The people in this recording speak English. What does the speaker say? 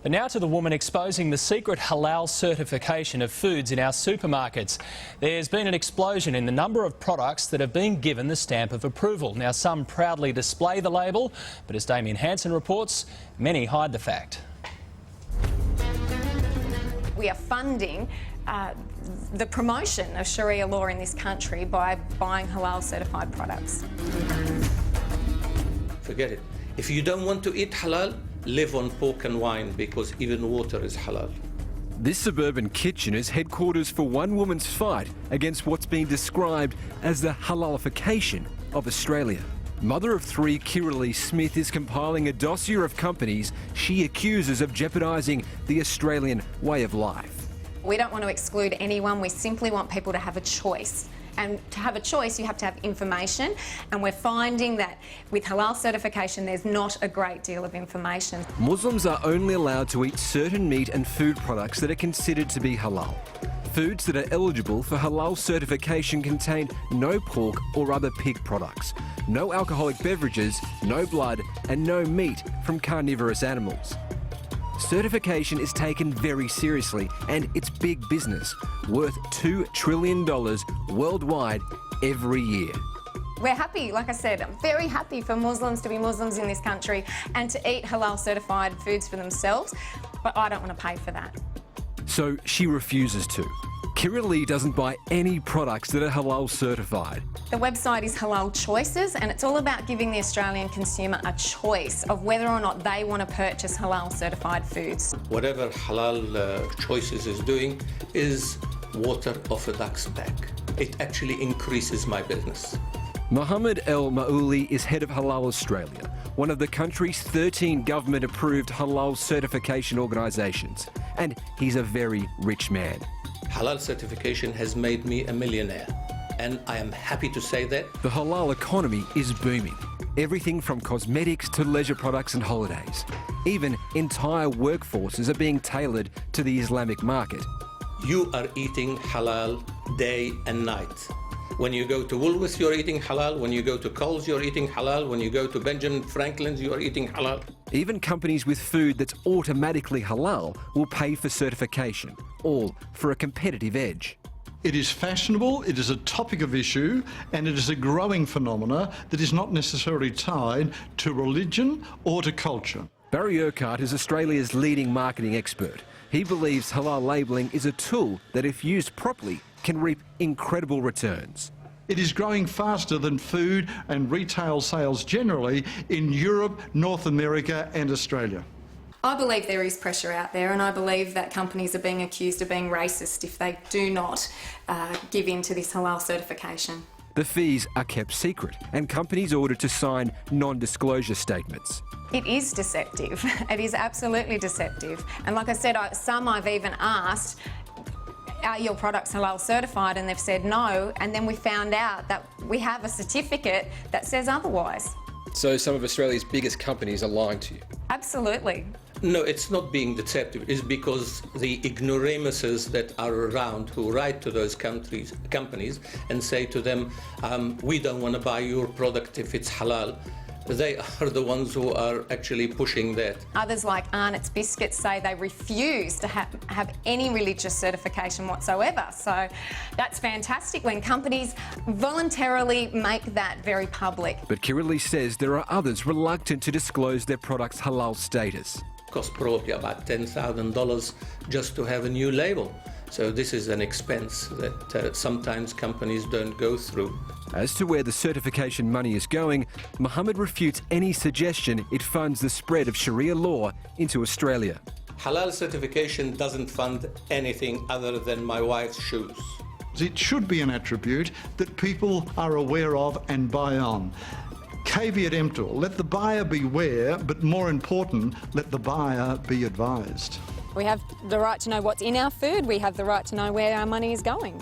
But now to the woman exposing the secret halal certification of foods in our supermarkets. There's been an explosion in the number of products that have been given the stamp of approval. Now, some proudly display the label, but as Damien Hansen reports, many hide the fact. We are funding the promotion of Sharia law in this country by buying halal certified products. Forget it. If you don't want to eat halal, live on pork and wine, because even water is halal. This suburban kitchen is headquarters for one woman's fight against what's been described as the halalification of Australia. Mother of three, Kiralee Smith is compiling a dossier of companies she accuses of jeopardising the Australian way of life. We don't want to exclude anyone, we simply want people to have a choice. And to have a choice, you have to have information, and we're finding that with halal certification, there's not a great deal of information. Muslims are only allowed to eat certain meat and food products that are considered to be halal. Foods that are eligible for halal certification contain no pork or other pig products, no alcoholic beverages, no blood, and no meat from carnivorous animals. Certification is taken very seriously, and it's big business, worth $2 trillion worldwide every year. We're happy, like I said, I'm very happy for Muslims to be Muslims in this country and to eat halal certified foods for themselves, but I don't want to pay for that. So she refuses to. Kiralee doesn't buy any products that are halal certified. The website is Halal Choices, and it's all about giving the Australian consumer a choice of whether or not they want to purchase halal certified foods. Whatever Halal Choices is doing is water off a duck's back. It actually increases my business. Mohammed El Maouli is head of Halal Australia, one of the country's 13 government-approved halal certification organisations. And he's a very rich man. Halal certification has made me a millionaire, and I am happy to say that. The halal economy is booming. Everything from cosmetics to leisure products and holidays. Even entire workforces are being tailored to the Islamic market. You are eating halal day and night. When you go to Woolworths, you're eating halal. When you go to Coles, you're eating halal. When you go to Benjamin Franklin's, you are eating halal. Even companies with food that's automatically halal will pay for certification, all for a competitive edge. It is fashionable, it is a topic of issue, and it is a growing phenomena that is not necessarily tied to religion or to culture. Barry Urquhart is Australia's leading marketing expert. He believes halal labelling is a tool that, if used properly, can reap incredible returns. It is growing faster than food and retail sales generally in Europe, North America and Australia. I believe there is pressure out there, and I believe that companies are being accused of being racist if they do not give in to this halal certification. The fees are kept secret, and companies ordered to sign non-disclosure statements. It is deceptive. It is absolutely deceptive. And like I said, some I've even asked, are your products halal certified? And they've said no, and then we found out that we have a certificate that says otherwise. So some of Australia's biggest companies are lying to you? Absolutely. No, it's not being deceptive. It's because the ignoramuses that are around who write to those companies and say to them, we don't want to buy your product if it's halal. They are the ones who are actually pushing that. Others like Arnott's Biscuits say they refuse to have any religious certification whatsoever. So that's fantastic when companies voluntarily make that very public. But Kiralee says there are others reluctant to disclose their product's halal status. Costs probably about $10,000 just to have a new label. So this is an expense that sometimes companies don't go through. As to where the certification money is going, Mohammed refutes any suggestion it funds the spread of Sharia law into Australia. Halal certification doesn't fund anything other than my wife's shoes. It should be an attribute that people are aware of and buy on. Caveat emptor, let the buyer beware, but more important, let the buyer be advised. We have the right to know what's in our food. We have the right to know where our money is going.